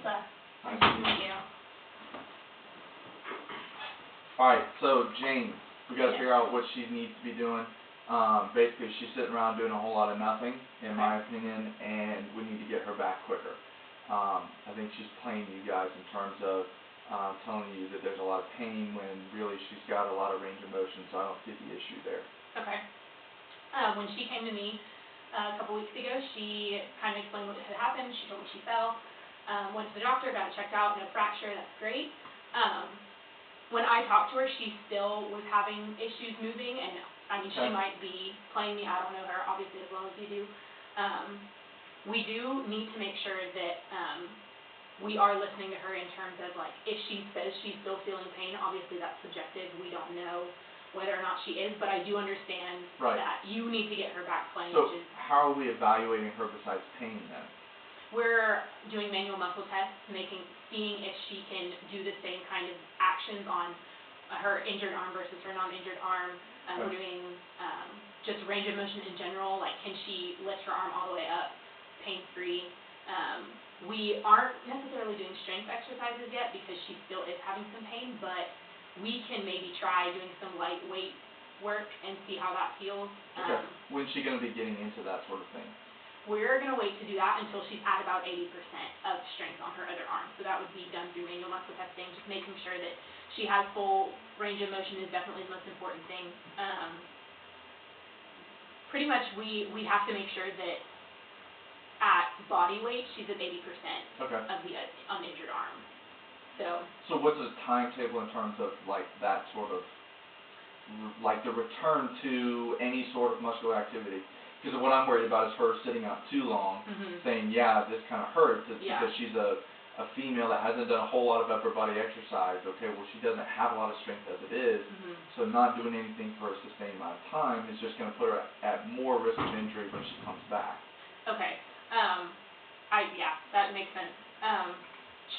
Ilse. Nice to meet you. Alright, so Jane, we gotta figure out what she needs to be doing. Basically she's sitting around doing a whole lot of nothing, in my opinion, and we need to get her back quicker. I think she's playing you guys in terms of telling you that there's a lot of pain when really she's got a lot of range of motion, so I don't see the issue there. Okay. When she came to me a couple weeks ago, she kind of explained what had happened. She told me she fell. Went to the doctor, got it checked out, no fracture, that's great. When I talked to her, she still was having issues moving, and I mean, she might be playing me, I don't know her, obviously, as well as you do. We do need to make sure that we are listening to her in terms of, like, if she says she's still feeling pain, obviously that's subjective. We don't know whether or not she is, but I do understand that you need to get her back playing. So how are we evaluating her besides pain then? We're doing manual muscle tests, seeing if she can do the same kind of actions on her injured arm versus her non-injured arm. We're doing just range of motion in general, like can she lift her arm all the way up, pain-free. We aren't necessarily doing strength exercises yet because she still is having some pain, but we can maybe try doing some lightweight work and see how that feels. Okay. When's she going to be getting into that sort of thing? We're going to wait to do that until she's at about 80% of strength on her other arm. So that would be done through manual muscle testing, just making sure that she has full range of motion is definitely the most important thing. Pretty much we have to make sure that at body weight she's at 80% of the uninjured arm. So what's the timetable in terms of like that sort of, like the return to any sort of muscular activity? Because what I'm worried about is her sitting out too long, saying, yeah, this kind of hurts. It's because she's a female that hasn't done a whole lot of upper body exercise. Okay, well, she doesn't have a lot of strength as it is, so not doing anything for a sustained amount of time is just going to put her at more risk of injury when she comes back. Okay. Yeah, that makes sense.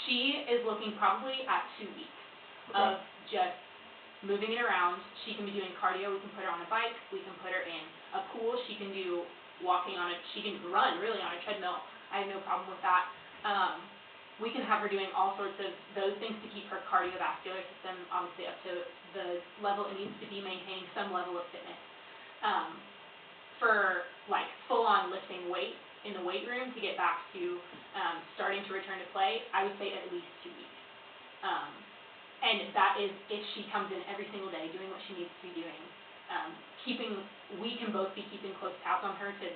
She is looking probably at 2 weeks of just moving it around. She can be doing cardio. We can put her on a bike. We can put her in a pool. She can do walking on she can run really on a treadmill. I have no problem with that. We can have her doing all sorts of those things to keep her cardiovascular system obviously up to the level it needs to be, maintaining some level of fitness. For like full-on lifting weight in the weight room to get back to starting to return to play, I would say at least 2 weeks. And that is if she comes in every single day doing what she needs to be doing. We can both be keeping close tabs on her to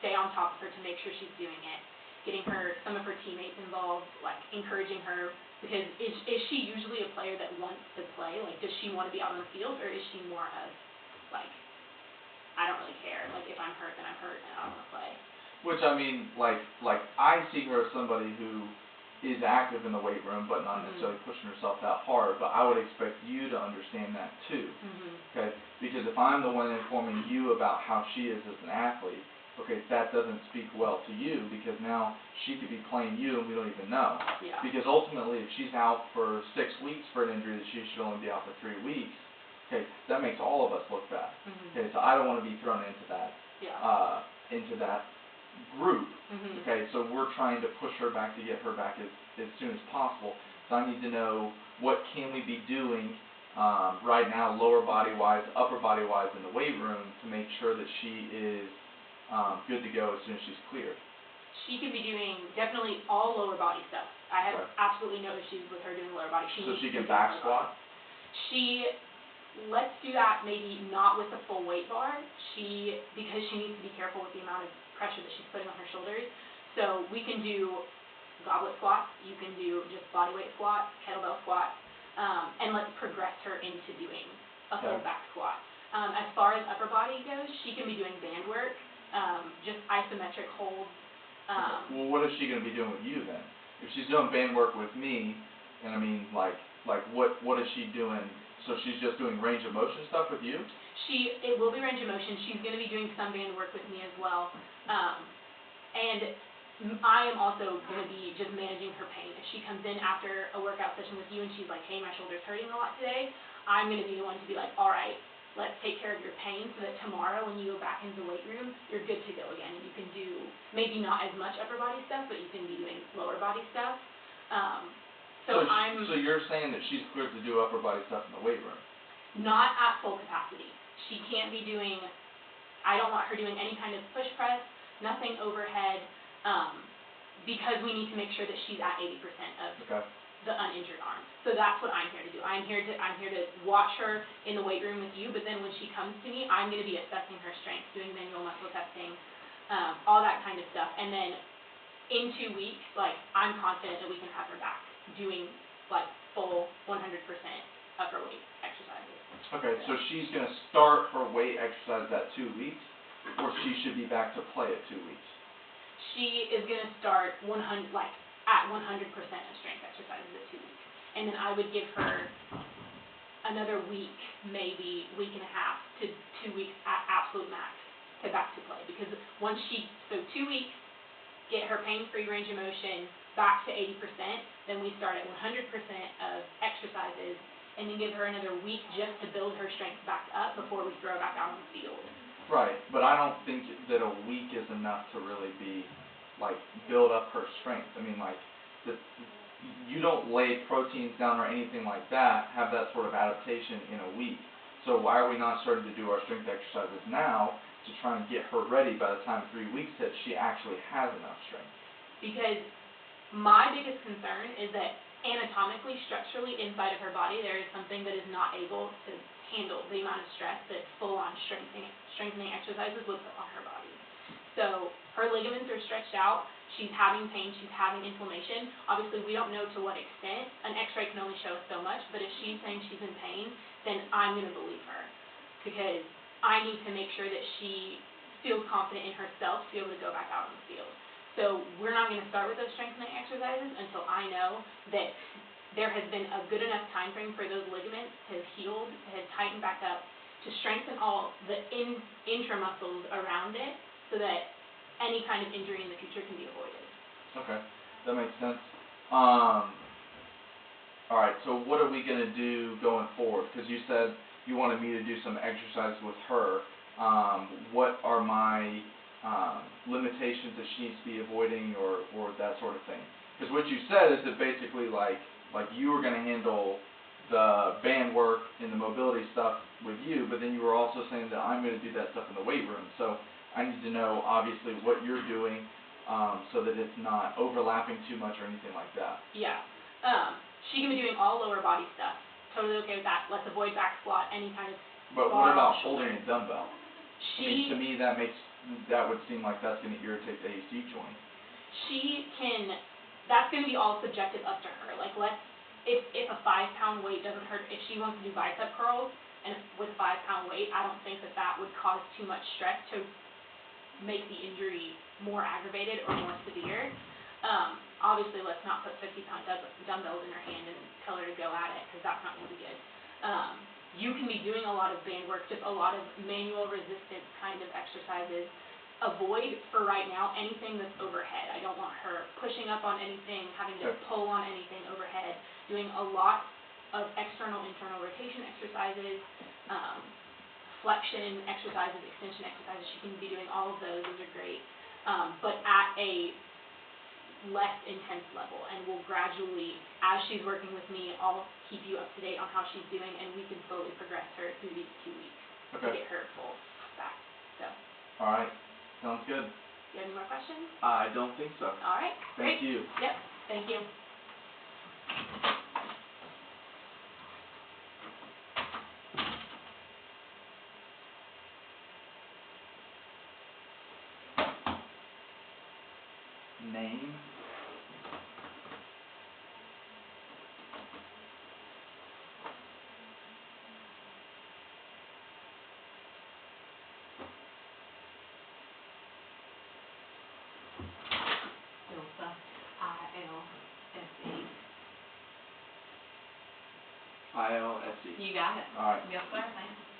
stay on top of her to make sure she's doing it, getting some of her teammates involved, like encouraging her, because is she usually a player that wants to play? Like, does she want to be out on the field, or is she more of, like, I don't really care, like, if I'm hurt, then I'm hurt, and I don't want to play? Which, I mean, like I see her as somebody who is active in the weight room, but not necessarily pushing herself that hard, but I would expect you to understand that too, okay? Because if I'm the one informing you about how she is as an athlete, okay, that doesn't speak well to you, because now she could be playing you and we don't even know. Because ultimately, if she's out for 6 weeks for an injury that she should only be out for 3 weeks, okay, that makes all of us look bad. Okay, so I don't want to be thrown into that, group. Okay, so we're trying to push her back to get her back as soon as possible. So I need to know what can we be doing right now, lower body wise, upper body wise in the weight room to make sure that she is good to go as soon as she's cleared. She can be doing definitely all lower body stuff. I have absolutely no issues with her doing lower body. So she can back squat? Let's do that, maybe not with the full weight bar, because she needs to be careful with the amount of pressure that she's putting on her shoulders. So we can do goblet squats, you can do just body weight squat, kettlebell squat, and let's progress her into doing a full back squat. As far as upper body goes, she can be doing band work, just isometric holds. Well, what is she going to be doing with you then? If she's doing band work with me, and I mean, like what is she doing? So she's just doing range of motion stuff with you? It will be range of motion. She's going to be doing some band work with me as well. And I am also going to be just managing her pain. If she comes in after a workout session with you and she's like, hey, my shoulder's hurting a lot today, I'm going to be the one to be like, all right, let's take care of your pain so that tomorrow when you go back into the weight room, you're good to go again. And you can do maybe not as much upper body stuff, but you can be doing lower body stuff. So you're saying that she's cleared to do upper body stuff in the weight room? Not at full capacity. She can't be doing, I don't want her doing any kind of push press, nothing overhead, because we need to make sure that she's at 80% of the uninjured arm. So that's what I'm here to do. I'm here to watch her in the weight room with you, but then when she comes to me, I'm going to be assessing her strength, doing manual muscle testing, all that kind of stuff. And then in 2 weeks, like, I'm confident that we can have her back doing, like, full 100% upper weight exercises. Okay, so she's going to start her weight exercise at 2 weeks, or she should be back to play at 2 weeks? She is going to start at 100% of strength exercises at 2 weeks. And then I would give her another week, maybe week and a half to 2 weeks at absolute max to back to play. Because once so 2 weeks, get her pain-free range of motion back to 80%, then we start at 100% of exercises, and then give her another week just to build her strength back up before we throw her back out on the field. Right, but I don't think that a week is enough to really build up her strength. I mean, you don't lay proteins down or anything like that, have that sort of adaptation in a week. So why are we not starting to do our strength exercises now to try and get her ready by the time 3 weeks hits, she actually has enough strength? Because my biggest concern is that anatomically, structurally, inside of her body, there is something that is not able to handle the amount of stress that full-on strengthening exercises would put on her body. So her ligaments are stretched out, she's having pain, she's having inflammation. Obviously, we don't know to what extent. An x-ray can only show us so much, but if she's saying she's in pain, then I'm going to believe her, because I need to make sure that she feels confident in herself to be able to go back out on the field. So we're not going to start with those strengthening exercises until I know that there has been a good enough time frame for those ligaments to have healed, to have tightened back up, to strengthen all the intramuscles around it so that any kind of injury in the future can be avoided. Okay, that makes sense. Alright, so what are we going to do going forward? Because you said you wanted me to do some exercise with her. What are my limitations that she needs to be avoiding, or that sort of thing? Because what you said is that basically like you were going to handle the band work and the mobility stuff with you, but then you were also saying that I'm going to do that stuff in the weight room. So I need to know, obviously, what you're doing so that it's not overlapping too much or anything like that. Yeah. She can be doing all lower body stuff. Totally okay with that. Let's avoid back squat, any kind of But what about holding a dumbbell? I mean, to me, that would seem like that's going to irritate the AC joint. That's going to be all subjective up to her. Like, if a 5-pound weight doesn't hurt, if she wants to do bicep curls, and with a 5-pound weight, I don't think that would cause too much stress to make the injury more aggravated or more severe. Obviously, let's not put 50-pound dumbbells in her hand and tell her to go at it, because that's not going to be good. You can be doing a lot of band work, just a lot of manual resistance kind of exercises. Avoid, for right now, anything that's overhead. I don't want her pushing up on anything, having to pull on anything overhead, doing a lot of external, internal rotation exercises, flexion exercises, extension exercises. She can be doing all of those. Those are great. But at a less intense level, and we'll gradually, as she's working with me, I'll keep you up to date on how she's doing, and we can slowly progress her through these 2 weeks to get her full back. So. All right. Sounds good. Do you have any more questions? I don't think so. All right. Thank you. Yep. Thank you. Name? Ilse, I-L-S-E. I-L-S-E. You got it. All right. Yes, sir. Thanks.